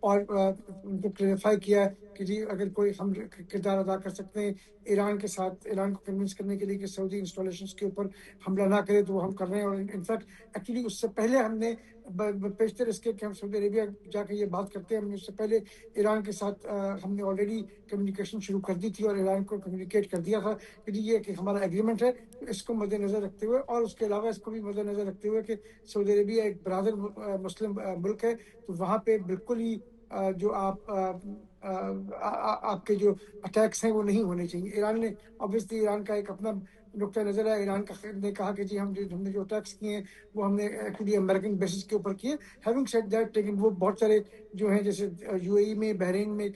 اور ان کو کلیریفائی کیا کہ جی اگر کوئی ہم کردار ادا کر سکتے ہیں ایران کے ساتھ، ایران کو کنونس کرنے کے لیے کہ سعودی انسٹالیشنز کے اوپر حملہ نہ کرے، تو وہ ہم کر رہے ہیں. اور انفیکٹ ایکچولی اس سے پہلے ہم نے پیشتر اس کے کہ ہم سعودی عربیہ جا کے یہ بات کرتے ہیں، ہم نے اس سے پہلے ایران کے ساتھ ہم نے آلریڈی کمیونیکیشن شروع کر دی تھی اور ایران کو کمیونیکیٹ کر دیا تھا کہ جی یہ کہ ہمارا ایگریمنٹ ہے، اس کو مد نظر رکھتے ہوئے، اور اس کے علاوہ اس کو بھی مد نظر رکھتے ہوئے کہ سعودی عربیہ ایک برادر مسلم ملک ہے، تو وہاں پہ بالکل ہی جو آپ کے جو اٹیکس ہیں وہ نہیں ہونے چاہیے. ایران نے obviously ایران کا ایک اپنا نقطۂ نظر ہے. ایران نے کہا کہ جی ہم نے جو اٹیکس کیے ہیں وہ ہم نے ایکچولی امریکن بیسس کے اوپر کیے. ہیونگ سیڈ دیٹ، لیکن وہ بہت سارے جو ہیں جیسے UAE میں، بحرین میں،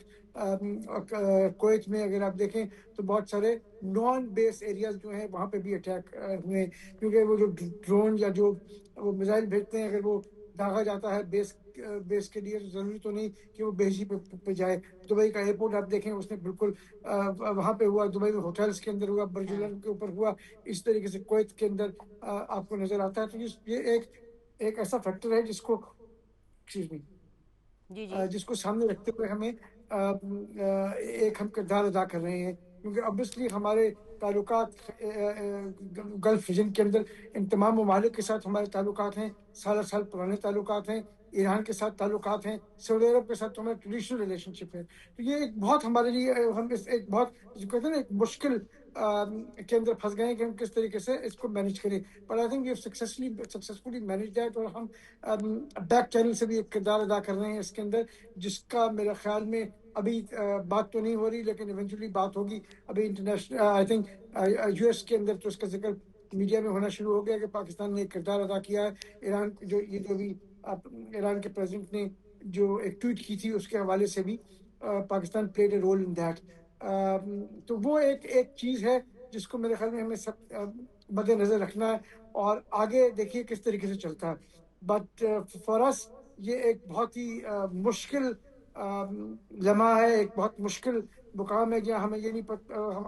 کویت میں اگر آپ دیکھیں تو بہت سارے نان بیس ایریاز جو ہیں وہاں پہ بھی اٹیک ہوئے، کیونکہ وہ جو ڈرون یا جو وہ میزائل بھیجتے ہیں اگر وہ داغا جاتا ہے بیس کے لیے، ضروری تو نہیں کہ وہ بیس پہ جائے. دبئی کا ایئرپورٹ آپ دیکھیں اس نے بالکل وہاں پہ ہوا، دبئی میں ہوٹلس کے اندر ہوا، برج العرب کے اوپر ہوا، اس طریقے سے کویت کے اندر آپ کو نظر آتا ہے. تو یہ ایک ایسا فیکٹر ہے جس کو جس کو سامنے رکھتے ہوئے ہمیں ایک ہم کردار ادا کر رہے ہیں، کیونکہ obviously ہمارے تعلقات گلف ریجن کے اندر ان تمام ممالک کے ساتھ ہمارے تعلقات ہیں، سال پرانے تعلقات ہیں. ایران کے ساتھ تعلقات ہیں، سعودی عرب کے ساتھ تو ہمارا ٹریڈیشنل ریلیشن شپ ہے. تو یہ ایک بہت ہمارے لیے ہم ایک بہت جو کہتے ہیں نا ایک مشکل کے اندر پھنس گئے ہیں کہ ہم کس طریقے سے اس کو مینیج کریں. پر I think successfully manage that, اور ہم بیک چینل سے بھی ایک کردار ادا کر رہے ہیں اس کے اندر، جس کا میرے خیال میں ابھی بات تو نہیں ہو رہی لیکن ایونچولی بات ہوگی. ابھی انٹرنیشنل آئی تھنک US کے اندر تو اس کا ذکر میڈیا میں ہونا شروع ہو گیا کہ پاکستان نے ایک کردار ادا کیا ہے. ایران جو بھی ایران کے پریزیڈنٹ نے جو ایک ٹویٹ کی تھی اس کے حوالے سے بھی Pakistan played a role in that. تو وہ ایک چیز ہے جس کو میرے خیال میں ہمیں سب مد نظر رکھنا ہے، اور آگے دیکھیے کس طریقے سے چلتا ہے. بٹ فار اس یہ ایک بہت ہی مشکل لمحہ ہے، ایک بہت مشکل مقام ہے جہاں ہمیں یہ نہیں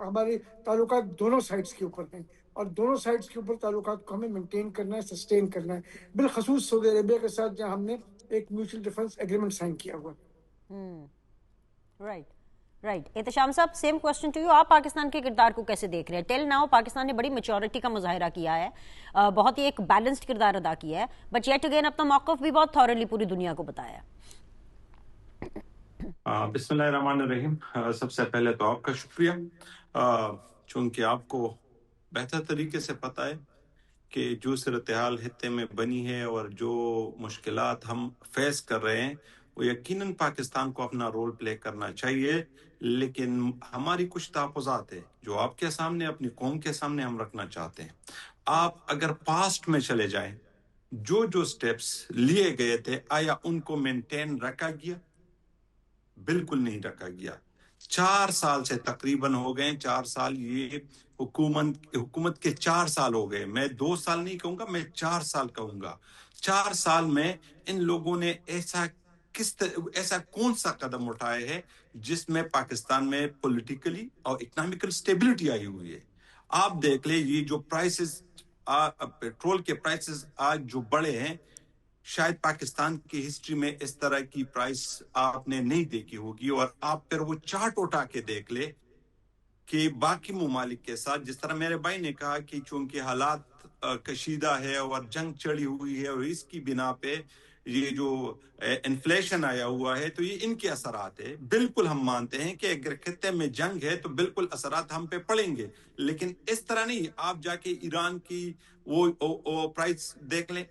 ہمارے تعلقات دونوں سائڈس کے اوپر ہیں، اور دونوں سائڈس کے اوپر تعلقات کو ہمیں مینٹین کرنا ہے، سسٹین کرنا ہے، بالخصوص سعودی عربیہ کے ساتھ جہاں ہم نے ایک میوچل ڈیفنس ایگریمنٹ سائن کیا ہوا. رائٹ. احتشام صاحب، سیم کوسچن ٹو یو. آپ پاکستان کے کردار کو کیسے دیکھ رہے ہیں؟ ٹل ناؤ پاکستان نے بڑی میچورٹی کا مظاہرہ کیا ہے، بہت ہی ایک بیلنسڈ کردار ادا کیا ہے، بٹ یٹ اگین اپنا موقف بھی بہت تھورلی پوری دنیا کو بتایا ہے. بسم اللہ الرحمن الرحیم. سب سے پہلے تو آپ کا شکریہ، چونکہ آپ کو بہتر طریقے سے پتہ ہے کہ جو صورتحال خطے میں بنی ہے اور جو مشکلات ہم فیس کر رہے ہیں وہ یقیناً پاکستان کو اپنا رول پلے کرنا چاہیے، لیکن ہماری کچھ تحفظات ہیں جو آپ کے سامنے، اپنی قوم کے سامنے ہم رکھنا چاہتے ہیں. آپ اگر پاسٹ میں چلے جائیں، جو سٹیپس لیے گئے تھے آیا ان کو مینٹین رکھا گیا؟ بالکل نہیں رکھا گیا. 4 سال سے تقریباً ہو گئے، 4 سال یہ حکومت کے 4 سال ہو گئے. میں 2 سال نہیں کہوں گا، میں 4 سال کہوں گا. 4 سال میں ان لوگوں نے ایسا کون سا قدم اٹھائے ہے جس میں پاکستان میں پولیٹیکلی اور اکنامکل سٹیبلٹی آئی ہوئی ہے؟ آپ دیکھ لیں، یہ جو پرائسز، پیٹرول کے پرائسز آج جو بڑھے ہیں، شاید پاکستان کی ہسٹری میں اس طرح کی پرائس آپ نے نہیں دیکھی ہوگی. اور آپ پھر وہ چارٹ اٹھا کے دیکھ لے کہ باقی ممالک کے ساتھ، جس طرح میرے بھائی نے کہا کہ چونکہ حالات کشیدہ ہے اور جنگ چڑھی ہوئی ہے اور اس کی بنا پہ یہ جو انفلیشن آیا ہوا ہے تو یہ ان کے اثرات ہے. بالکل ہم مانتے ہیں کہ اگر خطے میں جنگ ہے تو بالکل اثرات ہم پہ پڑیں گے، لیکن اس طرح نہیں. آپ جا کے ایران کی وہ پرائس دیکھ لیں،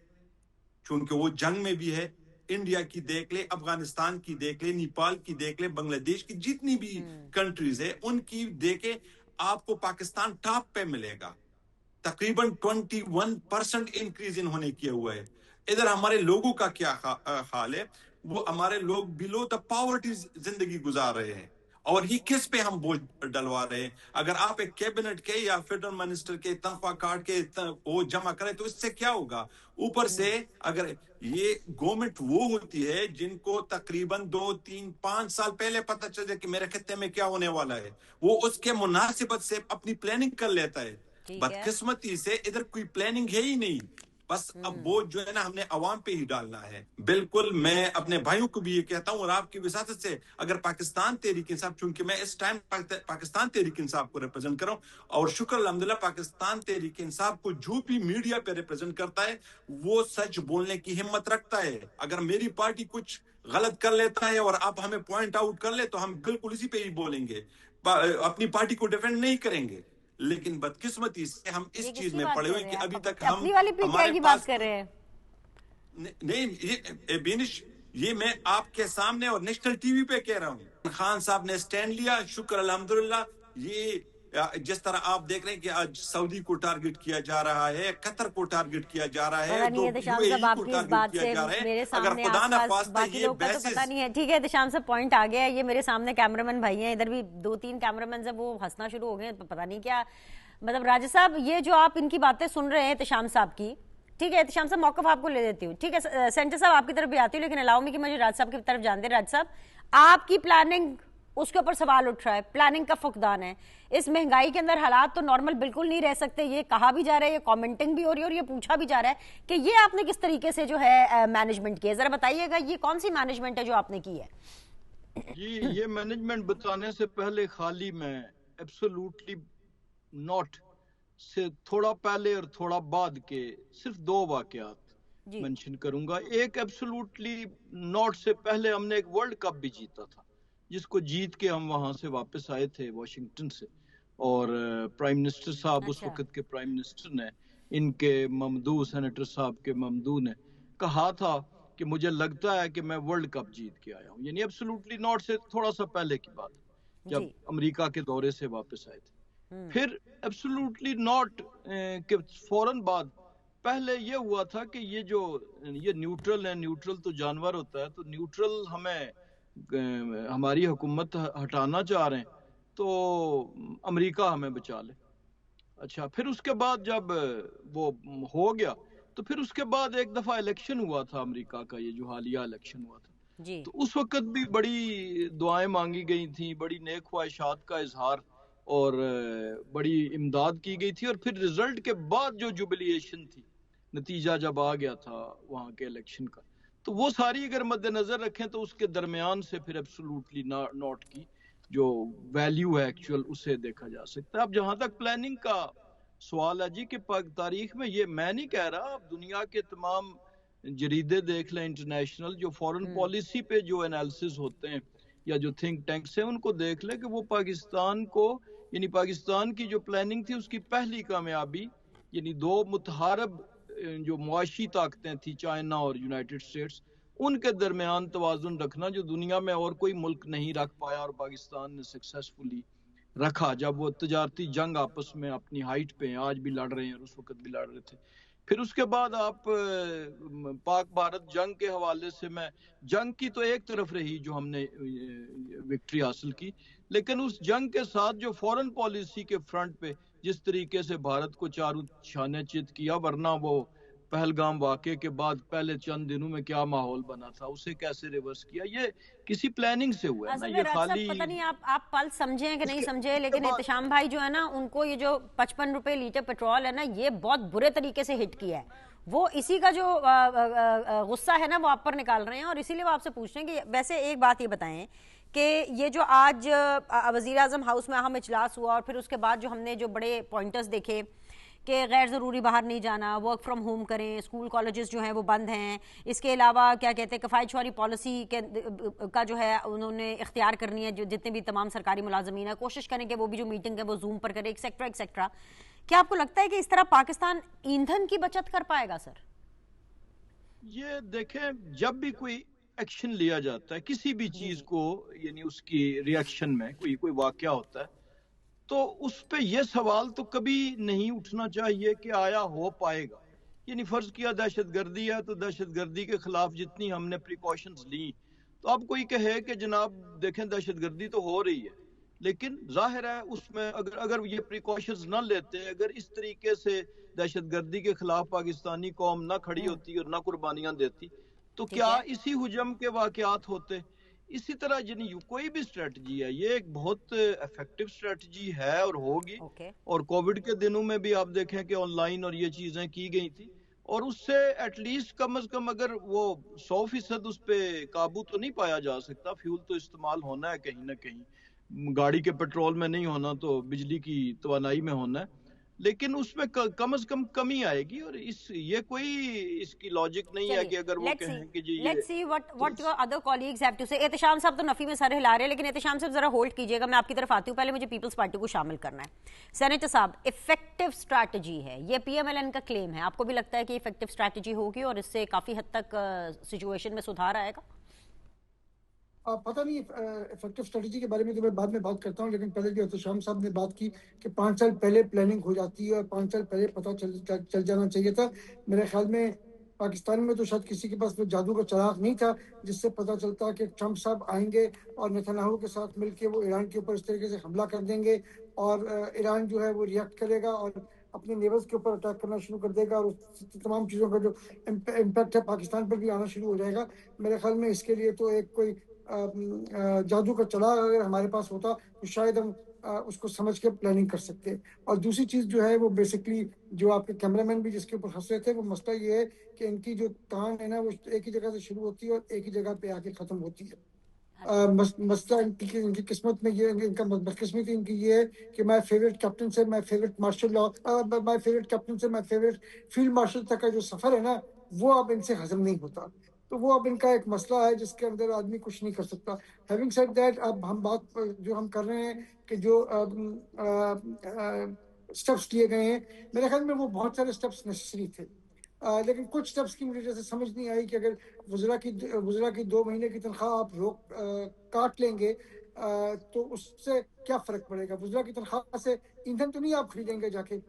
چونکہ وہ جنگ میں بھی ہے. انڈیا کی دیکھ لے، افغانستان کی دیکھ لے، نیپال کی دیکھ لے، بنگلہ دیش کی جتنی بھی کنٹریز ہے ان کی دیکھے، آپ کو پاکستان ٹاپ پہ ملے گا. تقریباً 21% انکریز انہوں نے کیا ہوا ہے. ادھر ہمارے لوگوں کا کیا حال ہے؟ وہ ہمارے لوگ بلو دا پاورٹی زندگی گزار رہے ہیں، اور یہ کس پہ ہم بوجھ ڈلوا رہے ہیں؟ اگر آپ ایک کیبنٹ کے یا فیڈرل منسٹر کے تنخواہ کاٹ کے وہ جمع کریں تو اس سے کیا ہوگا؟ اوپر سے اگر یہ گورنمنٹ وہ ہوتی ہے جن کو تقریباً 2 3 5 سال پہلے پتہ چل جائے کہ میرے خطے میں کیا ہونے والا ہے، وہ اس کے مناسبت سے اپنی پلاننگ کر لیتا ہے. بدقسمتی سے ادھر کوئی پلاننگ ہے ہی نہیں. بس اب وہ جو ہے نا ہم نے عوام پہ ہی ڈالنا ہے. بالکل میں اپنے بھائیوں کو بھی یہ کہتا ہوں اور آپ کی وساطت سے اگر پاکستان تحریک انصاف, چونکہ میں اس ٹائم پاکستان تحریک انصاف کو ریپرزینٹ کر رہا ہوں اور شکر الحمدللہ پاکستان تحریک انصاف کو جو بھی میڈیا پہ ریپرزینٹ کرتا ہے وہ سچ بولنے کی ہمت رکھتا ہے. اگر میری پارٹی کچھ غلط کر لیتا ہے اور آپ ہمیں پوائنٹ آؤٹ کر لے تو ہم بالکل اسی پہ ہی بولیں گے, اپنی پارٹی کو ڈیفینڈ نہیں کریں گے. لیکن بدقسمتی سے ہم اس چیز میں پڑے ہوئے کہ ابھی تک ہم اپنی والی پی ٹی آئی کی بات کر رہے ہیں. نہیں بینش, یہ میں آپ کے سامنے اور نیشنل ٹی وی پہ کہہ رہا ہوں. خان صاحب نے سٹینڈ لیا, شکر الحمدللہ. یہ جس طرح آپ دیکھ رہے ہیں کہ آج سعودی کو ٹارگٹ کیا جا رہا ہے, قطر کو ٹارگٹ کیا جا رہا ہے, پتہ نہیں ہے دشام صاحب آپ کی اس بات سے میرے سامنے آس پاس باقی لوگ کا تو پتہ نہیں ہے. ٹھیک ہے دشام صاحب پوائنٹ آ گیا ہے. یہ میرے سامنے کیمرہ مین بھائی ہیں, ادھر بھی 2-3 کیمرہ مینز ہیں, وہ ہنسنا شروع ہو گئے ہیں. پتہ نہیں کیا مطلب. راجہ صاحب یہ جو آپ ان کی باتیں سن رہے ہیں احتشام صاحب کی, ٹھیک ہے احتشام صاحب موقف آپ کو لے دیتی ہوں, ٹھیک ہے سینٹر صاحب آپ کی طرف بھی آتی ہوں, لیکن الاؤ می کہ مجھے راج صاحب کی طرف جان دیں. راج صاحب آپ کی پلاننگ, اس کے اوپر سوال اٹھ رہا ہے, پلاننگ کا فقدان ہے. اس مہنگائی کے اندر حالات تو نارمل بالکل نہیں رہ سکتے, یہ کہا بھی جا رہا ہے, یہ کامنٹنگ بھی ہو رہی ہے اور یہ پوچھا بھی جا رہا ہے کہ یہ آپ نے کس طریقے سے جو ہے مینجمنٹ کی ہے. ذرا بتائیے گا یہ کون سی مینجمنٹ ہے جو آپ نے کی ہے؟ جی یہ مینجمنٹ بتانے سے پہلے خالی میں ایبسولوٹلی ناٹ سے تھوڑا پہلے اور تھوڑا بعد کے صرف 2 واقعات منشن کروں گا. ایک ایبسولوٹلی ناٹ سے پہلے ہم نے ایک ورلڈ کپ بھی جیتا تھا, جس کو جیت کے ہم وہاں سے واپس آئے تھے واشنگٹن سے, اور پرائم منسٹر صاحب اس وقت کے پرائم منسٹر نے, ان کے ممدو سینیٹر صاحب کے ممدو نے کہا تھا کہ مجھے لگتا ہے کہ میں ورلڈ کپ جیت کے آیا ہوں. یعنی ایبسولوٹلی ناٹ سے تھوڑا سا پہلے کی بات, جب امریکہ کے دورے سے واپس آئے تھے. پھر ایبسولوٹلی ناٹ کہ فوراً بعد پہلے یہ ہوا تھا کہ یہ نیوٹرل ہے, نیوٹرل تو جانور ہوتا ہے, تو نیوٹرل ہمیں ہماری حکومت ہٹانا چاہ رہے ہیں تو امریکہ ہمیں بچا لے. اچھا پھر اس کے بعد جب وہ ہو گیا تو پھر اس کے بعد ایک دفعہ الیکشن ہوا تھا امریکہ کا, یہ جو حالیہ الیکشن ہوا تھا, تو اس وقت بھی بڑی دعائیں مانگی گئی تھیں, بڑی نیک خواہشات کا اظہار اور بڑی امداد کی گئی تھی. اور پھر رزلٹ کے بعد جو جوبلیشن تھی, نتیجہ جب آ گیا تھا وہاں کے الیکشن کا, تو وہ ساری اگر مد نظر رکھیں تو اس کے درمیان سے پھر ایبسولوٹلی ناٹ کی جو ویلیو ہے ایکچوئل اسے دیکھا جا سکتا ہے. اب جہاں تک پلاننگ کا سوال ہے جی کہ تاریخ میں, یہ میں نہیں کہہ رہا, اب دنیا کے تمام جریدے دیکھ لیں انٹرنیشنل, جو فورن پالیسی پہ جو انالیسز ہوتے ہیں یا جو تھنک ٹینکس ہیں ان کو دیکھ لیں کہ وہ پاکستان کو, یعنی پاکستان کی جو پلاننگ تھی اس کی پہلی کامیابی, یعنی 2 متحارب جو معاشی طاقتیں تھی چائنا اور یونائٹڈ اسٹیٹس, ان کے درمیان توازن رکھنا جو دنیا میں اور کوئی ملک نہیں رکھ پایا, اور پاکستان نے سکسیسفلی رکھا جب وہ تجارتی جنگ آپس میں اپنی ہائٹ پہ ہیں, آج بھی لڑ رہے ہیں اور اس وقت بھی لڑ رہے تھے. پھر اس کے بعد آپ پاک بھارت جنگ کے حوالے سے, میں جنگ کی تو ایک طرف رہی جو ہم نے وکٹری حاصل کی, لیکن اس جنگ کے ساتھ جو فورن پالیسی کے فرنٹ پہ جس طریقے سے بھارت کو چاروں شانے چت کیا, ورنہ وہ پہلگام واقعے کے بعد پہلے چند دنوں میں کیا ماحول بنا تھا, اسے کیسے ریورس کیا, یہ کسی پلاننگ سے ہوا ہے نا. یہ خالی پتہ نہیں آپ پل سمجھیں کہ نہیں سمجھے, لیکن احتشام بھائی جو ہے نا ان کو یہ جو 55 روپے لیٹر پیٹرول ہے نا, یہ بہت برے طریقے سے ہٹ کیا ہے. وہ اسی کا جو غصہ ہے نا وہ آپ پر نکال رہے ہیں, اور اسی لیے وہ آپ سے پوچھ رہے ہیں کہ ویسے ایک بات یہ بتائیں کہ یہ جو آج وزیر اعظم ہاؤس میں اہم اجلاس ہوا, اور پھر اس کے بعد جو ہم نے جو بڑے پوائنٹرز دیکھے کہ غیر ضروری باہر نہیں جانا, ورک فرام ہوم کریں, اسکول کالجز جو ہیں وہ بند ہیں, اس کے علاوہ کیا کہتے ہیں کفایت شعاری پالیسی کا جو ہے انہوں نے اختیار کرنی ہے, جو جتنے بھی تمام سرکاری ملازمین ہیں کوشش کریں کہ وہ بھی جو میٹنگ ہے وہ زوم پر کرے, ایکسیکٹرا ایکسیکٹرا. کیا آپ کو لگتا ہے کہ اس طرح پاکستان ایندھن کی بچت کر پائے گا سر؟ یہ دیکھیں جب بھی کوئی ایکشن لیا جاتا ہے کسی بھی چیز کو, یعنی اس کی ری ایکشن میں کوئی واقعہ ہوتا ہے, تو اس پہ یہ سوال تو کبھی نہیں اٹھنا چاہیے کہ آیا ہو پائے گا. یعنی فرض کیا دہشت گردی ہے تو دہشت گردی کے خلاف جتنی ہم نے پریکاشنز لی, تو اب کوئی کہے کہ جناب دیکھیں دہشت گردی تو ہو رہی ہے, لیکن ظاہر ہے اس میں اگر یہ پریکاشنز نہ لیتے, اگر اس طریقے سے دہشت گردی کے خلاف پاکستانی قوم نہ کھڑی ہوتی اور نہ قربانیاں دیتی, تو کیا اسی ہجوم کے واقعات ہوتے؟ اسی طرح یعنی کوئی بھی اسٹریٹجی ہے, یہ ایک بہت ایفیکٹو اسٹریٹجی ہے اور ہوگی. اور کووڈ کے دنوں میں بھی آپ دیکھیں کہ آن لائن اور یہ چیزیں کی گئی تھی, اور اس سے ایٹ لیسٹ کم از کم اگر وہ 100% اس پہ قابو تو نہیں پایا جا سکتا، فیول تو استعمال ہونا ہے کہیں نہ کہیں، گاڑی کے پیٹرول میں نہیں ہونا تو بجلی کی توانائی میں ہونا ہے، لیکن اس میں کم از کم کمی آئے گی، اور یہ کوئی اس کی لاجک نہیں ہے کہ اگر وہ کہیں کہ جی یہ let's see what your other colleagues have to say. Ehtisham صاحب تو نفی میں سر ہلا رہے ہیں، لیکن احتشام صاحب ذرا ہولڈ کیجیے گا، میں آپ کی طرف آتی ہوں، پہلے مجھے پیپلز پارٹی کو شامل کرنا ہے. سینیٹر صاحب، افیکٹو اسٹریٹجی ہے یہ، پی ایم ایل این کا کلیم ہے، آپ کو بھی لگتا ہے کہ افیکٹو اسٹریٹجی ہوگی اور اس سے کافی حد تک سچویشن میں سدھار آئے گا؟ پتہ نہیں افیکٹو اسٹریٹجی کے بارے میں تو میں بعد میں بات کرتا ہوں، لیکن پہلے جو احتشام صاحب نے بات کی کہ 5 سال پہلے پلاننگ ہو جاتی ہے اور 5 سال پہلے پتہ چل جانا چاہیے تھا. میرے خیال میں پاکستان میں تو شاید کسی کے پاس وہ جادو کا چراغ نہیں تھا جس سے پتہ چلتا کہ ٹرمپ صاحب آئیں گے اور نیتنیاہو کے ساتھ مل کے وہ ایران کے اوپر اس طریقے سے حملہ کر دیں گے، اور ایران جو ہے وہ ریئیکٹ کرے گا اور اپنے نیبرز کے اوپر اٹیک کرنا شروع کر دے گا، اور تمام چیزوں کا جو امپیکٹ ہے پاکستان پر بھی آنا شروع ہو جائے گا. میرے خیال میں اس کے لیے تو ایک کوئی جادو کا چراغ اگر ہمارے پاس ہوتا تو شاید ہم اس کو سمجھ کے پلاننگ کر سکتے. اور دوسری چیز جو ہے وہ بیسکلی جو آپ کے کیمرہ مین بھی جس کے اوپر ہنس رہے تھے، وہ مسئلہ یہ ہے کہ ان کی جو تان ہے نا وہ ایک ہی جگہ سے شروع ہوتی ہے اور ایک ہی جگہ پہ آ کے ختم ہوتی ہے. مسئلہ ان کی قسمت میں یہ، ان کا بدقسمتی ان کی یہ ہے کہ مائی فیوریٹ کیپٹن سے my favourite martial law, my favourite captain سے مائی فیوریٹ فیلڈ مارشل تک کا جو سفر ہے نا وہ اب ان سے ہضم نہیں ہوتا. تو وہ اب ان کا ایک مسئلہ ہے جس کے اندر آدمی کچھ نہیں کر سکتا. ہیونگ سیڈ دیٹ، اب ہم بات جو ہم کر رہے ہیں کہ جو اسٹیپس لیے گئے ہیں، میرے خیال میں وہ بہت سارے اسٹیپس نیسسری تھے، لیکن کچھ اسٹیپس کی مجھے سمجھ نہیں آئی کہ اگر وزراء کی 2 مہینے کی تنخواہ آپ کاٹ لیں گے تو اس سے کیا فرق پڑے گا؟ وزراء کی تنخواہ سے ایندھن تو نہیں آپ خریدیں گے جا کے.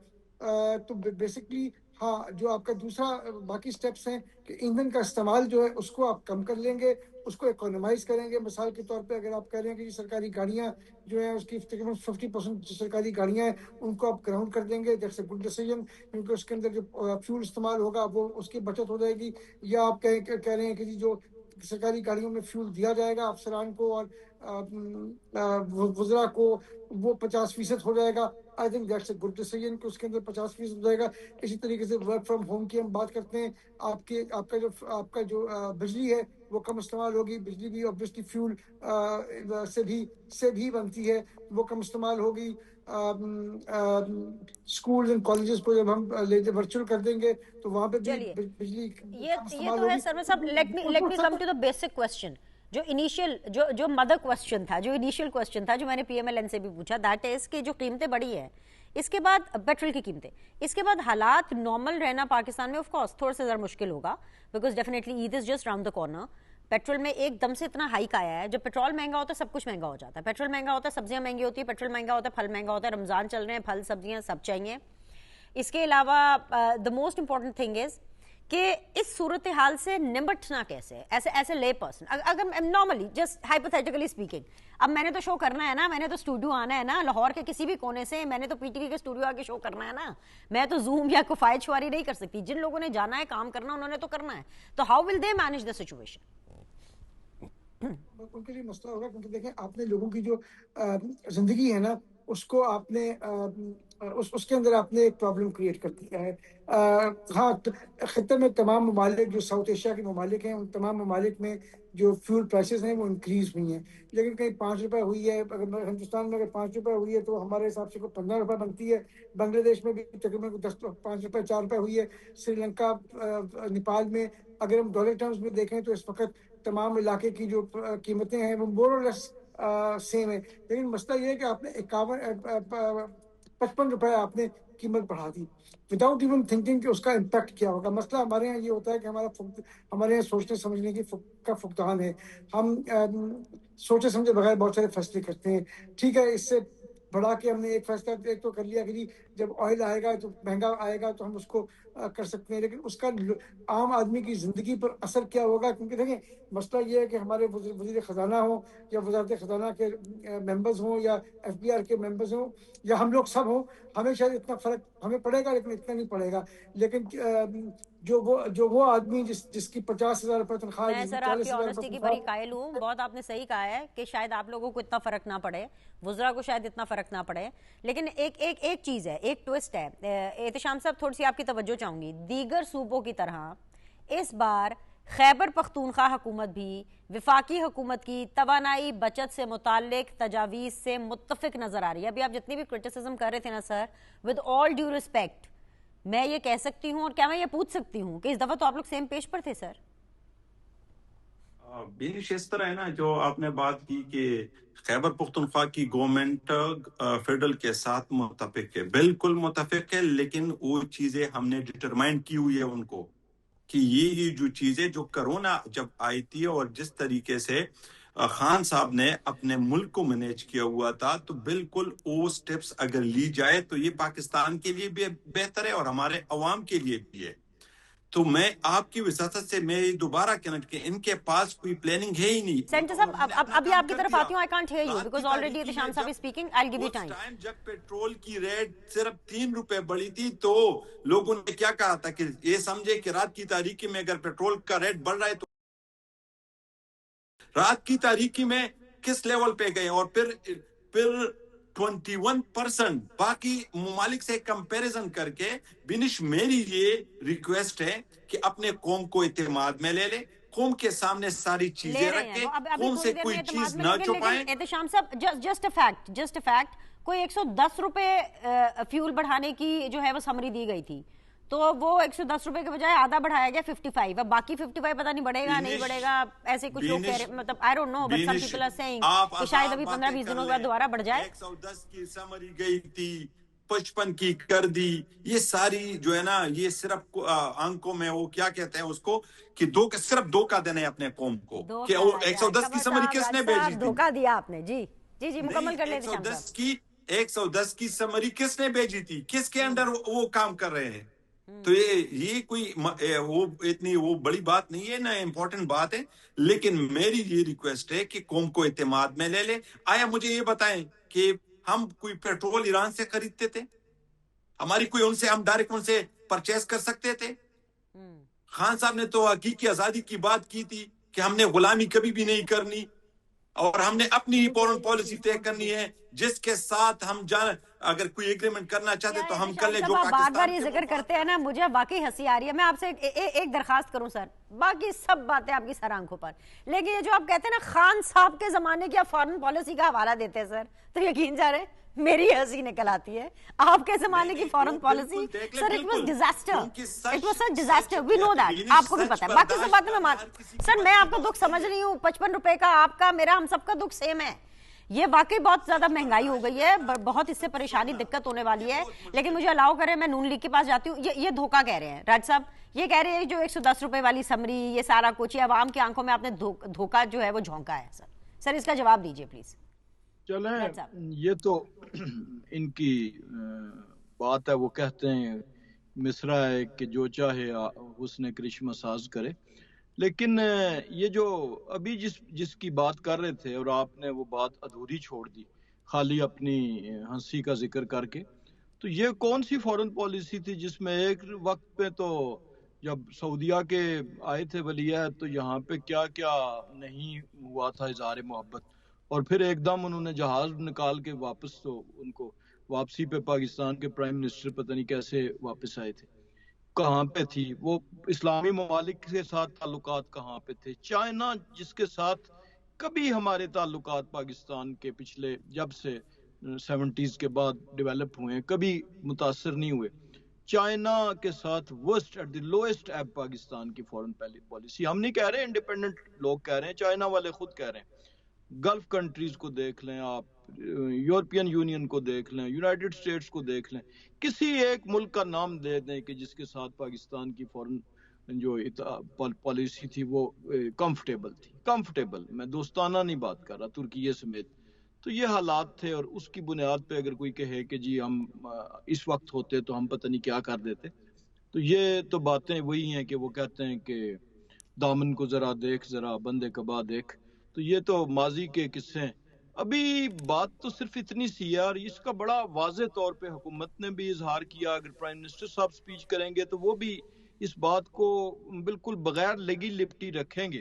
تو بیسکلی ہاں، جو آپ کا دوسرا باقی سٹیپس ہیں کہ ایندھن کا استعمال جو ہے اس کو آپ کم کر لیں گے، اس کو اکونومائز کریں گے. مثال کے طور پہ اگر آپ کہہ رہے ہیں کہ سرکاری گاڑیاں جو ہیں اس کی تقریباً 50% سرکاری گاڑیاں ہیں ان کو آپ گراؤنڈ کر دیں گے، دیٹس اے گڈ ڈیسیژن، کیونکہ اس کے اندر جو فیول استعمال ہوگا وہ اس کی بچت ہو جائے گی. یا آپ کہہ رہے ہیں کہ جو سرکاری گاڑیوں میں فیول دیا جائے گا افسران کو اور وزراء کو وہ 50% ہو جائے گا. I think that's a good decision کہ اس کے اندر 50% ہو جائے گا. اسی طریقے سے ورک فرام ہوم کی ہم بات کرتے ہیں، آپ کا جو بجلی ہے وہ کم استعمال ہوگی. بجلی بھی obviously فیول سے بھی بنتی ہے، وہ کم استعمال ہوگی. اسکولز اینڈ کالجز کو جب ہم ورچوئل کر دیں گے تو وہاں پہ بھی بجلی یہ تو ہے. سر صاحب let me come to the basic question, جو انیشیل جو مدر کوسچن تھا، جو انیشیل کوسچن تھا جو میں نے پی ایم ایل این سے بھی پوچھا، دیٹ از کہ جو قیمتیں بڑھی ہیں اس کے بعد پیٹرول کی قیمتیں، اس کے بعد حالات نارمل رہنا پاکستان میں آف کورس تھوڑا سا ذرا مشکل ہوگا، because definitely Eid is just round the corner. Petrol میں ایک دم سے اتنا ہائک آیا ہے، جب پیٹرول مہنگا ہوتا ہے سب کچھ مہنگا ہو جاتا ہے. پیٹرول مہنگا ہوتا ہے سبزیاں مہنگی ہوتی ہے، پیٹرول مہنگا ہوتا ہے پھل مہنگا ہوتا ہے. رمضان چل رہے ہیں، پھل سبزیاں سب چاہیے. اس کے علاوہ the most important thing is کہ اس صورتحال سے نمٹنا کیسے ایسے لے پرسن. اگر نارملی جسٹ ہائپوتھیٹیکلی اسپیکنگ، اب میں نے تو شو کرنا ہے نا، میں نے تو اسٹوڈیو آنا ہے نا، لاہور کے کسی بھی کونے سے میں نے تو پی ٹی وی کے اسٹوڈیو آ کے شو کرنا ہے نا. میں تو زوم یا کفایت شواری نہیں کر سکتی. جن لوگوں نے جانا ہے کام کرنا انہوں نے تو کرنا ہے. تو how will they manage the situation? ان کے لیے مسئلہ ہوگا، کیونکہ دیکھیں آپ نے لوگوں کی جو زندگی ہے نا اس کو آپ نے اس کے اندر آپ نے ایک پرابلم کریٹ کر دیا ہے. ہاں، خطے میں تمام ممالک جو ساؤتھ ایشیا کے ممالک ہیں ان تمام ممالک میں جو فیول پرائسز ہیں وہ انکریز ہوئی ہیں، لیکن کہیں 5 روپے ہوئی ہے. اگر ہندوستان میں اگر 5 روپے ہوئی ہے تو ہمارے حساب سے 15 روپے بنتی ہے. بنگلہ دیش میں بھی تقریباً 5 روپے 4 روپے ہوئی ہے. سری لنکا، نیپال میں اگر ہم ڈالر ٹرمز میں دیکھیں تو اس وقت تمام علاقے کی جو قیمتیں ہیں وہ مور اور لیس سیم ہے. لیکن مسئلہ یہ ہے کہ آپ نے 55 روپے آپ نے قیمت بڑھا دی وداؤٹ ایون تھنکنگ کہ اس کا امپیکٹ کیا ہوگا. مسئلہ ہمارے یہاں یہ ہوتا ہے کہ ہمارے یہاں سوچنے سمجھنے کا فقدان ہے. ہم سوچے سمجھے بغیر بہت سارے فیصلے کرتے ہیں. ٹھیک ہے، اس سے بڑھا کے ہم نے ایک فیصلہ ایک تو کر لیا کہ جب آئل آئے گا تو مہنگا آئے گا تو ہم اس کو کر سکتے ہیں، لیکن اس کا عام آدمی کی زندگی پر اثر کیا ہوگا؟ کیونکہ دیکھیں مسئلہ یہ ہے کہ ہمارے وزیر خزانہ ہوں یا وزارت خزانہ کے ممبرز ہوں یا ایف بی آر کے ممبرز ہوں یا ہم لوگ سب ہوں، ہمیں شاید اتنا فرق ہمیں پڑے گا لیکن اتنا نہیں پڑے گا. لیکن جو وہ آدمی جس کی 50,000 روپے تنخواہ، میں سر آپ کی آنیسٹی کی بڑی قائل ہوں. بہت آپ نے صحیح کہا ہے کہ شاید آپ لوگوں کو اتنا فرق نہ پڑے، وزراء کو شاید اتنا فرق رکھنا پڑے. لیکن ایک چیز ہے, ایک ٹوسٹ ہے. احتشام صاحب تھوڑی سی آپ کی توجہ چاہوں گی. دیگر صوبوں کی طرح اس بار خیبر پختونخوا حکومت بھی وفاقی حکومت کی توانائی بچت سے متعلق تجاویز سے متفق نظر آ رہی ہے. ابھی آپ جتنی بھی کرٹیسزم کر رہے تھے نا سر, ود آل ڈیو ریسپیکٹ میں یہ کہہ سکتی ہوں اور کیا میں یہ پوچھ سکتی ہوں کہ اس دفعہ تو آپ لوگ سیم پیج پر تھے سر؟ بینش اس طرح ہے نا, جو آپ نے بات کی کہ خیبر پختونخوا کی گورنمنٹ فیڈرل کے ساتھ متفق ہے, بالکل متفق ہے, لیکن وہ چیزیں ہم نے ڈٹرمائن کی ہوئی ہے ان کو کہ یہ جو چیزیں جو کرونا جب آئی تھی اور جس طریقے سے خان صاحب نے اپنے ملک کو مینیج کیا ہوا تھا, تو بالکل وہ سٹیپس اگر لی جائے تو یہ پاکستان کے لیے بھی بہتر ہے اور ہمارے عوام کے لیے بھی ہے. تو میں آپ کی وساطت سے میں دوبارہ کہنا کہ ان کے پاس کوئی پلاننگ ہے ہی نہیں. سینٹر صاحب ابھی آپ کی طرف آتی ہوں. I can't hear you because already Ehtesham صاحب is speaking. I'll give you time. جب پیٹرول کی ریٹ صرف 3 روپے بڑھی تھی تو لوگوں نے کیا کہا تھا کہ یہ سمجھے کہ رات کی تاریکی میں اگر پیٹرول کا ریٹ بڑھ رہا ہے تو رات کی تاریکی میں کس لیول پہ گئے, اور پھر 21% باقی ممالک سے کمپیریزن کر کے. بینش میری یہ ریکویسٹ ہے کہ اپنے قوم کو اعتماد میں لے لے, قوم کے سامنے ساری چیزیں رکھیں, قوم سے کوئی چیز نہ چھپائیں. احتشام صاحب جسٹ اے فیکٹ کوئی 110 روپے فیول بڑھانے کی جو ہے وہ سمری دی گئی تھی, تو وہ 110 روپے کے بجائے آدھا بڑھایا گیا 55. اب باقی 55 پتہ نہیں بڑھے گا نہیں بڑھے گا, ایسے کچھ لوگ کہہ رہے, مطلب I don't know, but some people are saying کہ شاید ابھی 15-20 دنوں کے بعد دوبارہ بڑھ جائے. 110 کی سمری گئی تھی, 55 کی کر دی. یہ ساری جو ہے نا یہ صرف آنکھوں میں وہ کیا کہتے ہیں اس کو کہ صرف دھوکہ دینا ہے اپنے قوم کو کہ 110 کی سمری کس نے بھیجی تھی. دھوکہ دیا آپ نے. جی مکمل کر لیتے ہیں. 110 کی سمری کس نے بھیجی تھی, کس کے انڈر وہ کام کر رہے ہیں. تو یہ کوئی وہ اتنی وہ بڑی بات نہیں ہے, نہ امپورٹنٹ بات ہے, لیکن میری یہ ریکویسٹ ہے کہ قوم کو اعتماد میں لے لے. آیا مجھے یہ بتائیں کہ ہم کوئی پیٹرول ایران سے خریدتے تھے؟ ہماری کوئی ہم ڈائریکٹ ان سے پرچیز کر سکتے تھے؟ خان صاحب نے تو حقیقی آزادی کی بات کی تھی کہ ہم نے غلامی کبھی بھی نہیں کرنی اور ہم نے اپنی ہی فورن پالیسی طے کرنی ہے جس کے ساتھ ہم اگر کوئی ایگریمنٹ کرنا چاہتے تو ہم کر لیں. جو بار بار یہ ذکر کرتے ہیں نا, مجھے واقعی ہنسی آ رہی ہے. میں آپ سے ایک درخواست کروں سر, باقی سب باتیں آپ کی سر آنکھوں پر, لیکن یہ جو آپ کہتے ہیں نا خان صاحب کے زمانے کی آپ فارن پالیسی کا حوالہ دیتے ہیں سر, تو یقین جا رہے میری ہنسی نکل آتی ہے. آپ کے زمانے کی foreign policy sir it was disaster, it was sir disaster, we know that, آپ کو بھی پتا ہے. باقی سب باتیں میں سر میں آپ کا دکھ سمجھ رہی ہوں. 55 روپے کا آپ کا میرا ہم سب کا دکھ سیم ہے. یہ واقعی بہت زیادہ مہنگائی ہو گئی ہے, بہت اس سے پریشانی دقت ہونے والی ہے. لیکن مجھے الاؤ کریں میں نون لیگ کے پاس جاتی ہوں. یہ دھوکہ کہہ رہے ہیں راج صاحب, یہ کہہ رہے ہیں جو 110 روپے والی سمری یہ سارا کچھ عوام کی آنکھوں میں آپ نے دھوکہ جو ہے وہ جھونکا ہے. سر اس کا جواب دیجئے پلیز. چلیں یہ تو ان کی بات ہے, وہ کہتے ہیں مصرع ہے کہ جو چاہے حسن کرشمہ ساز کرے. لیکن یہ جو ابھی جس کی بات کر رہے تھے اور آپ نے وہ بات ادھوری چھوڑ دی خالی اپنی ہنسی کا ذکر کر کے, تو یہ کون سی فورن پالیسی تھی جس میں ایک وقت پہ تو جب سعودیہ کے آئے تھے ولی عہد تو یہاں پہ کیا کیا نہیں ہوا تھا اظہار محبت, اور پھر ایک دم انہوں نے جہاز نکال کے واپس, تو ان کو واپسی پہ پاکستان کے پرائم منسٹر پتہ نہیں کیسے واپس آئے تھے. کہاں پہ تھی وہ اسلامی ممالک کے ساتھ تعلقات, کہاں پہ تھے چائنا جس کے ساتھ کبھی ہمارے تعلقات پاکستان کے پچھلے جب سے 70s کے بعد ڈیولپ ہوئے ہیں کبھی متاثر نہیں ہوئے. چائنا کے ساتھ ورسٹ ایٹ دی لوئسٹ ایب پاکستان کی فورن پالیسی. ہم نہیں کہہ رہے, انڈیپینڈنٹ لوگ کہہ رہے ہیں, چائنا والے خود کہہ رہے ہیں. گلف کنٹریز کو دیکھ لیں آپ, یورپین یونین کو دیکھ لیں, یونائٹڈ اسٹیٹس کو دیکھ لیں, کسی ایک ملک کا نام دے دیں کہ جس کے ساتھ پاکستان کی فورن جو پالیسی تھی وہ کمفرٹیبل تھی. کمفرٹیبل, میں دوستانہ نہیں بات کر رہا, ترکیے سمیت. تو یہ حالات تھے, اور اس کی بنیاد پہ اگر کوئی کہے کہ جی ہم اس وقت ہوتے تو ہم پتہ نہیں کیا کر دیتے, تو یہ تو باتیں وہی ہیں کہ وہ کہتے ہیں کہ دامن کو ذرا دیکھ ذرا بندے کبا دیکھ. تو یہ تو ماضی کے قصے ہیں. ابھی بات تو صرف اتنی سی ہے, اور اس کا بڑا واضح طور پہ حکومت نے بھی اظہار کیا. اگر پرائم منسٹر صاحب سپیچ کریں گے تو وہ بھی اس بات کو بالکل بغیر لگی لپٹی رکھیں گے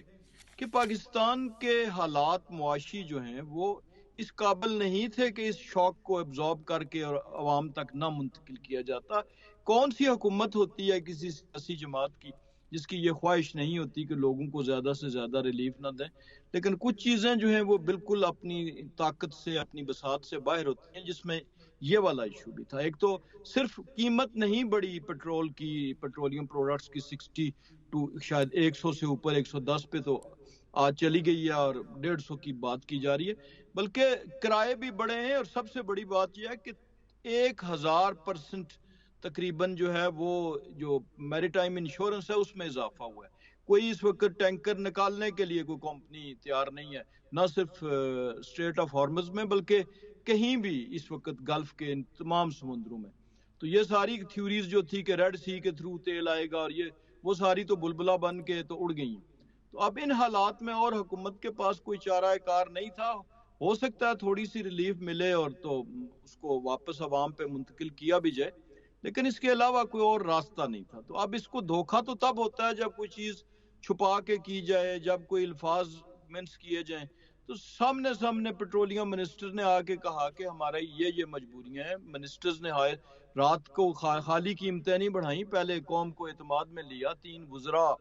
کہ پاکستان کے حالات معاشی جو ہیں وہ اس قابل نہیں تھے کہ اس شوق کو ابزارب کر کے اور عوام تک نہ منتقل کیا جاتا. کون سی حکومت ہوتی ہے کسی سیاسی جماعت کی جس کی یہ خواہش نہیں ہوتی کہ لوگوں کو زیادہ سے زیادہ ریلیف نہ دیں؟ لیکن کچھ چیزیں جو ہیں وہ بالکل اپنی طاقت سے اپنی بساط سے باہر ہوتی ہیں، جس میں یہ والا ایشو بھی تھا. ایک تو صرف قیمت نہیں بڑی پیٹرول کی، پیٹرولیم پروڈکٹس کی 60 ٹو شاید 100 سے اوپر 110 پہ تو آج چلی گئی ہے اور 150 کی بات کی جا رہی ہے، بلکہ کرائے بھی بڑے ہیں. اور سب سے بڑی بات یہ ہے کہ 1000% تقریباً جو ہے وہ جو میری ٹائم انشورنس ہے اس میں اضافہ ہوا ہے. کوئی اس وقت ٹینکر نکالنے کے لیے کوئی کمپنی تیار نہیں ہے، نہ صرف اسٹریٹ آف ہارمز میں بلکہ کہیں بھی اس وقت گلف کے تمام سمندروں میں. تو یہ ساری تھیوریز جو تھی کہ ریڈ سی کے تھرو تیل آئے گا اور یہ وہ ساری تو بلبلا بن کے تو اڑ گئی. تو اب ان حالات میں اور حکومت کے پاس کوئی چارہ کار نہیں تھا. ہو سکتا ہے تھوڑی سی ریلیف ملے اور تو اس کو واپس عوام پہ منتقل کیا بھی جائے، لیکن اس کے علاوہ کوئی اور راستہ نہیں تھا. تو اب اس کو دھوکہ تو تب ہوتا ہے جب کوئی چیز چھپا کے کی جائے، جب کوئی الفاظ منس کیے جائیں. تو سامنے پیٹرولیم منسٹر نے آ کے کہا کہ ہمارا یہ مجبوریاں ہیں. منسٹرز نے رات کو خالی قیمتیں نہیں بڑھائیں، پہلے قوم کو اعتماد میں لیا. 3 وزراء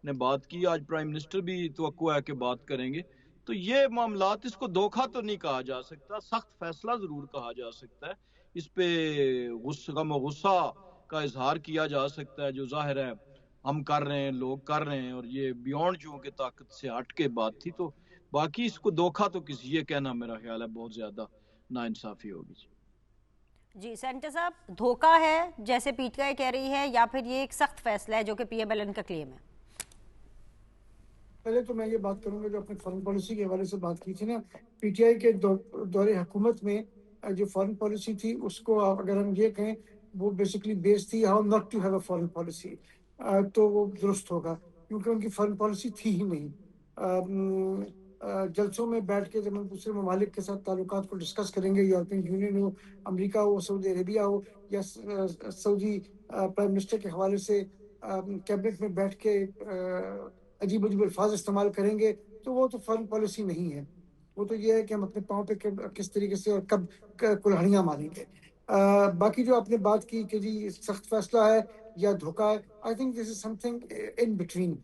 نے بات کی، آج پرائم منسٹر بھی توقع ہے کہ بات کریں گے. تو یہ معاملات، اس کو دھوکہ تو نہیں کہا جا سکتا، سخت فیصلہ ضرور کہا جا سکتا ہے. اس پہ غم و غصہ کا اظہار کیا جا سکتا ہے جو ظاہر ہے ہم کر رہے ہیں، لوگ کر رہے ہیں، اور یہ بیونڈ جو کہ طاقت سے ہٹ کے بات تھی. تو باقی اس کو دھوکہ تو کسی یہ کہنا میرا خیال ہے بہت زیادہ ناانصافی ہوگی. جی سینیٹر صاحب، دھوکہ ہے جیسے پی ٹی آئی کہہ رہی ہے یا پھر یہ ایک سخت فیصلہ ہے جو کہ پی ایم ایل این کا کلیم ہے؟ پہلے تو میں یہ بات کروں گا جو اپنے فارن پالیسی کے حوالے سے بات کی تھی نا، پی ٹی آئی کے دور حکومت میں جو فارن پالیسی تھی اس کو اگر ہم یہ کہیں وہ بیسکلی بیس تھی how not to have a foreign policy, تو وہ درست ہوگا کیونکہ ان کی فارن پالیسی تھی ہی نہیں. جلسوں میں بیٹھ کے جب ہم دوسرے ممالک کے ساتھ تعلقات کو ڈسکس کریں گے، یورپین یونین ہو، امریکہ ہو، سعودی عربیہ ہو، یا سعودی پرائم منسٹر کے حوالے سے کیبنٹ میں بیٹھ کے عجیب عجیب الفاظ استعمال کریں گے، تو وہ تو فارن پالیسی نہیں ہے. وہ تو یہ ہے کہ ہم اپنے پاؤں پہ کس طریقے سے اور کب کلہڑیاں ماریں گے. باقی جو آپ نے بات کی کہ جی سخت فیصلہ ہے یا دھوکہ ہے، I think this is some thing in between.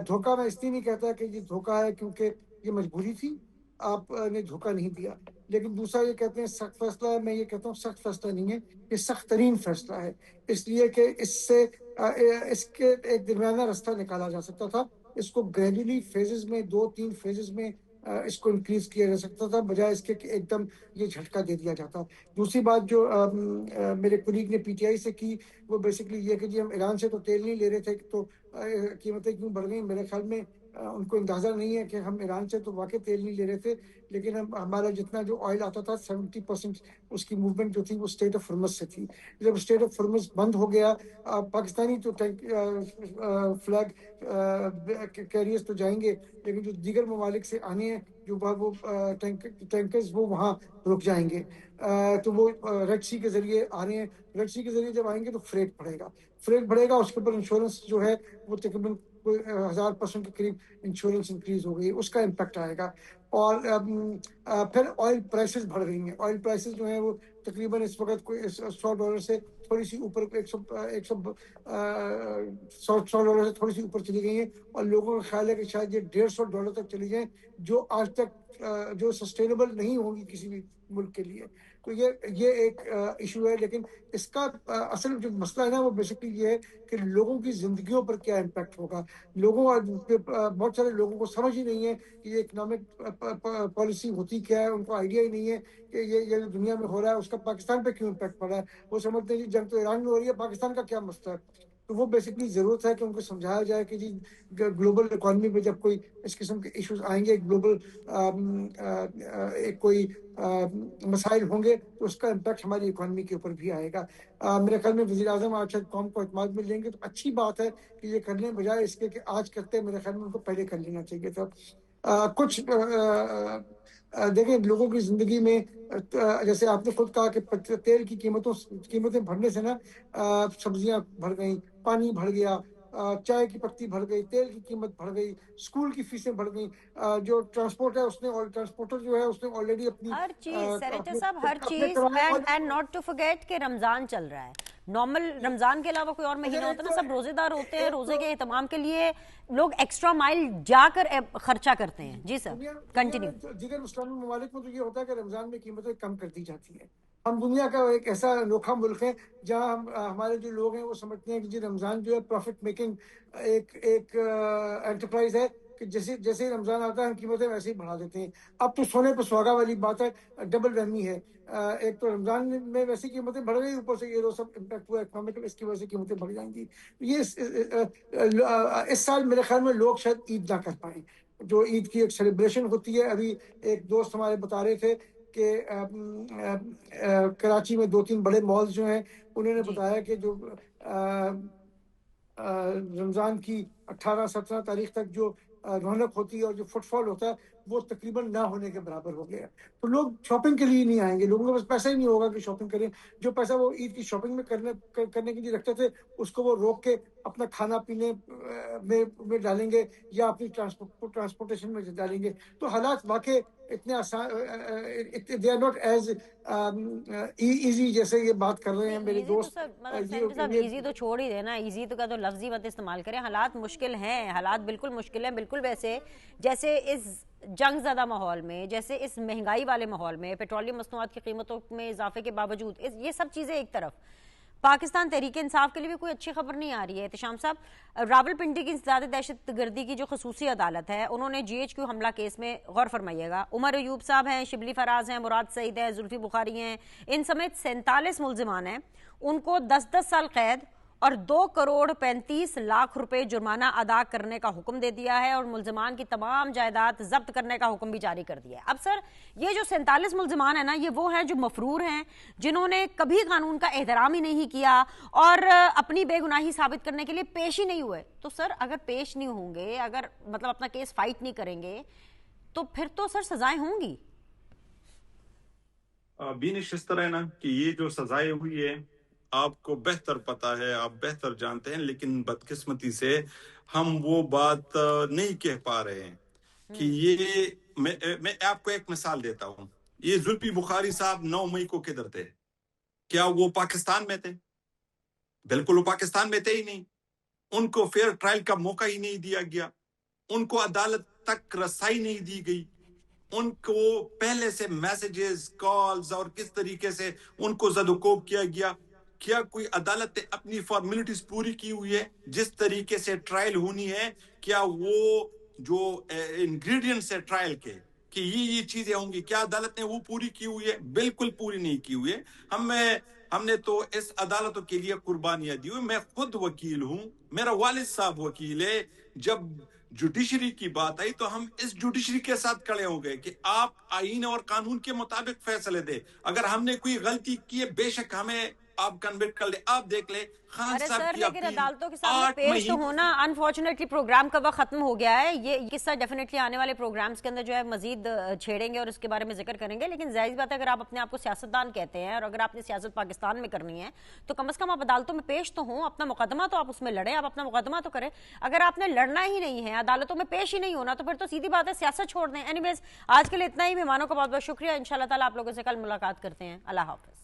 دھوکہ میں اس لیے نہیں کہتا کہ یہ دھوکہ ہے کیونکہ یہ مجبوری تھی، آپ نے دھوکہ نہیں دیا. لیکن دوسرا یہ کہتے ہیں سخت فیصلہ ہے، میں یہ کہتا ہوں سخت فیصلہ نہیں ہے، یہ سخت ترین فیصلہ ہے، اس لیے کہ اس کے ایک درمیانہ راستہ نکالا جا سکتا تھا. اس کو گریجولی فیزز میں 2-3 فیزز میں اس کو انکریز کیا جا سکتا تھا، بجائے اس کے کہ ایک دم یہ جھٹکا دے دیا جاتا. دوسری بات جو میرے کولیگ نے پی ٹی آئی سے کی وہ بیسکلی یہ کہ جی ہم ایران سے تو تیل نہیں لے رہے تھے تو قیمتیں کیوں بڑھ گئیں. میرے خیال میں ان کو اندازہ نہیں ہے کہ ہم ایران سے تو واقعی تیل نہیں لے رہے تھے، لیکن ہمارا جتنا جو آئل آتا تھا 70% اس کی موومنٹ جو تھی وہ اسٹیٹ آف ہرمز سے تھی. جب اسٹیٹ آف ہرمز بند ہو گیا، پاکستانی تو فلیگ کیریئرز تو جائیں گے، لیکن جو دیگر ممالک سے آنے ہیں جو وہ ٹینکرز وہ وہاں رک جائیں گے. تو وہ ریڈ سی کے ذریعے آ رہے ہیں. ریڈ سی کے ذریعے جب آئیں گے تو فریٹ بڑھے گا، اس کے اوپر انشورنس جو ہے وہ تقریباً 1000% کے قریب انشورنس انکریز ہو گئی، اس کا امپیکٹ آئے گا. اور پھر آئل پرائسز بڑھ رہی ہیں. آئل پرائسز جو ہیں وہ تقریباً اس وقت کوئی $100 سے تھوڑی سی اوپر $100 سے تھوڑی سی اوپر چلی گئی ہیں، اور لوگوں کا خیال ہے کہ شاید یہ $150 تک چلی جائیں، جو آج تک جو سسٹینیبل نہیں ہوگی کسی بھی ملک کے لیے. تو یہ ایک ایشو ہے. لیکن اس کا اصل جو مسئلہ ہے نا وہ بیسکلی یہ ہے کہ لوگوں کی زندگیوں پر کیا امپیکٹ ہوگا. بہت سارے لوگوں کو سمجھ ہی نہیں ہے کہ یہ اکنامک پالیسی ہوتی کیا ہے، ان کو آئیڈیا ہی نہیں ہے کہ یہ دنیا میں ہو رہا ہے اس کا پاکستان پہ کیوں امپیکٹ پڑ رہا ہے. وہ سمجھتے ہیں جی جنگ تو ایران میں ہو رہی ہے، پاکستان کا کیا مسئلہ ہے. تو وہ بیسکلی ضرورت ہے کہ ان کو سمجھایا جائے کہ جی گلوبل اکانومی میں جب کوئی اس قسم کے ایشوز آئیں گے، گلوبل کوئی مسائل ہوں گے تو اس کا امپیکٹ ہماری اکانومی کے اوپر بھی آئے گا. میرے خیال میں وزیر اعظم آج قوم کو اعتماد میں لیں گے تو اچھی بات ہے کہ یہ کرنے بجائے اس کے کہ آج کرتے ہیں. میرے خیال میں ان کو پہلے کر لینا چاہیے تھا. کچھ دیکھیں لوگوں کی زندگی میں جیسے آپ نے خود کہا کہ تیل کی قیمتیں بڑھنے سے نا سبزیاں بڑھ گئیں، پانی بڑھ گیا، چائے کی پتی بڑھ گئی, تیل کی قیمت بڑھ گئی, اسکول کی فیسیں بڑھ گئی, جو ٹرانسپورٹ ہے اس نے ٹرانسپورٹر جو ہے اس نے آلریڈی اپنی ہر چیز سینیٹر صاحب ہر چیز, اینڈ ناٹ ٹو فرگیٹ کہ رمضان چل رہا ہے. نارمل رمضان کے علاوہ کوئی اور مہینہ ہوتا ہے نا, سب روزے دار ہوتے ہیں, روزے کے اہتمام کے لیے لوگ ایکسٹرا مائل جا کر خرچہ کرتے ہیں. جی سر کنٹینیو. دیگر اسلامی ممالک میں تو یہ ہوتا ہے کہ رمضان میں قیمتیں کم کر دی جاتی ہیں. ہم دنیا کا ایک ایسا انوکھا ملک ہے جہاں ہمارے جو لوگ ہیں وہ سمجھتے ہیں کہ جی رمضان جو ہے پروفٹ میکنگ ایک انٹرپرائز ہے, کہ جیسے ہی رمضان آتا ہے ہم قیمتیں ویسے ہی بڑھا دیتے ہیں. اب تو سونے پہ سہاگا والی بات ہے, ڈبل رحمی ہے. ایک تو رمضان میں ویسی قیمتیں بڑھ گئی, اوپر سے یہ جو سب امپیکٹ ہوا اکنامک, اس کی وجہ سے قیمتیں بڑھ جائیں گی. یہ اس سال میرے خیال میں لوگ شاید عید نہ کر پائیں, جو عید کی ایک سیلیبریشن ہوتی ہے. ابھی ایک دوست ہمارے بتا رہے تھے کہ کراچی میں 2-3 بڑے مالز جو ہیں انہوں نے بتایا کہ جو رمضان کی 18-17 تاریخ تک جو رونق ہوتی ہے اور جو فٹ فال ہوتا ہے وہ تقریباً نہ ہونے کے برابر ہو گیا. تو لوگ شاپنگ کے لیے نہیں آئیں گے, لوگوں کے پاس پیسہ ہی نہیں ہوگا کہ شاپنگ کریں. جو پیسہ وہ عید کی شاپنگ میں کرنے کے لیے رکھتے تھے اس کو وہ روک کے اپنا کھانا پینے میں ڈالیں گے یا اپنی ٹرانسپورٹیشن میں ڈالیں گے. تو حالات واقع اتنے آسان, they are not as easy جیسے یہ بات کر رہے ہیں میرے دوست. ایزی تو چھوڑ ہی دینا, ایزی تو کا تو لفظ ہی مت استعمال کریں. حالات مشکل ہیں, حالات بالکل مشکل ہیں, بالکل ویسے جیسے اس جنگ زدہ ماحول میں, جیسے اس مہنگائی والے ماحول میں, پیٹرولیم مصنوعات کی قیمتوں میں اضافے کے باوجود یہ سب چیزیں ایک طرف, پاکستان تحریک انصاف کے لیے بھی کوئی اچھی خبر نہیں آ رہی ہے. احتشام صاحب, راولپنڈی کی انسداد دہشت گردی کی جو خصوصی عدالت ہے انہوں نے GHQ حملہ کیس میں غور فرمائیے گا, عمر ایوب صاحب ہیں, شبلی فراز ہیں, مراد سعید ہیں, زلفی بخاری ہیں, ان سمیت 47 ملزمان ہیں, ان کو 10 سال قید اور 2.35 کروڑ روپے جرمانہ ادا کرنے کا حکم دے دیا ہے, اور ملزمان کی تمام جائیداد ضبط کرنے کا حکم بھی جاری کر دیا ہے. اب سر یہ جو 47 ملزمان ہیں نا, یہ وہ ہیں جو مفرور ہیں, جنہوں نے کبھی قانون کا احترام ہی نہیں کیا اور اپنی بے گناہی ثابت کرنے کے لیے پیش ہی نہیں ہوئے. تو سر اگر پیش نہیں ہوں گے, اگر مطلب اپنا کیس فائٹ نہیں کریں گے, تو پھر تو سر سزائیں ہوں گی. بینش اس طرح ہے نا کہ یہ جو سزائیں ہوئی ہے آپ کو بہتر پتا ہے, آپ بہتر جانتے ہیں, لیکن بدقسمتی سے ہم وہ بات نہیں کہہ پا رہے ہیں کہ یہ میں آپ کو ایک مثال دیتا ہوں. یہ زلفی بخاری صاحب 9 مئی کو کدھر تھے؟ کیا وہ پاکستان میں تھے؟ بالکل وہ پاکستان میں تھے ہی نہیں. ان کو فیئر ٹرائل کا موقع ہی نہیں دیا گیا, ان کو عدالت تک رسائی نہیں دی گئی, ان کو پہلے سے میسیجز, کالز اور کس طریقے سے ان کو زد و کوب کیا گیا. کیا کوئی عدالت نے اپنی فارمیلٹیز پوری کی ہوئی ہے؟ جس طریقے سے ٹرائل ہونی ہے, کیا وہ جو انگریڈینٹس ہے ٹرائل کے کہ یہ چیزیں ہوں گی, کیا عدالت نے وہ پوری کی ہوئی ہے؟ بالکل پوری نہیں کی ہوئی ہے. ہم نے تو اس عدالتوں کے لیے قربانیاں دی ہوئی. میں خود وکیل ہوں, میرا والد صاحب وکیل ہے. جب جوڈیشری کی بات آئی تو ہم اس جوڈیشری کے ساتھ کھڑے ہو گئے کہ آپ آئین اور قانون کے مطابق فیصلے دیں. اگر ہم نے کوئی غلطی کی ہے بے شک ہمیں آپ کنوکٹ کر لیں. آپ دیکھ لیں خان صاحب کی لیکن عدالتوں کے سامنے پیش تو ہونا, انفارچونیٹلی پروگرام کا وقت ختم ہو گیا ہے. یہ قصہ ڈیفینیٹلی آنے والے پروگرامز کے اندر جو ہے مزید چھیڑیں گے اور اس کے بارے میں ذکر کریں گے. لیکن ظاہر بات ہے اگر آپ اپنے آپ کو سیاستدان کہتے ہیں اور اگر آپ نے سیاست پاکستان میں کرنی ہے تو کم از کم آپ عدالتوں میں پیش تو ہوں, اپنا مقدمہ تو آپ اس میں لڑیں, آپ اپنا مقدمہ تو کریں. اگر آپ نے لڑنا ہی نہیں ہے, عدالتوں میں پیش ہی نہیں ہونا, تو پھر تو سیدھی بات ہے سیاست چھوڑ دیں. اینی ویز آج کے لیے اتنا ہی. مہمانوں کا بہت بہت شکریہ. انشاءاللہ تعالیٰ آپ لوگوں سے کل ملاقات کرتے ہیں. اللہ حافظ.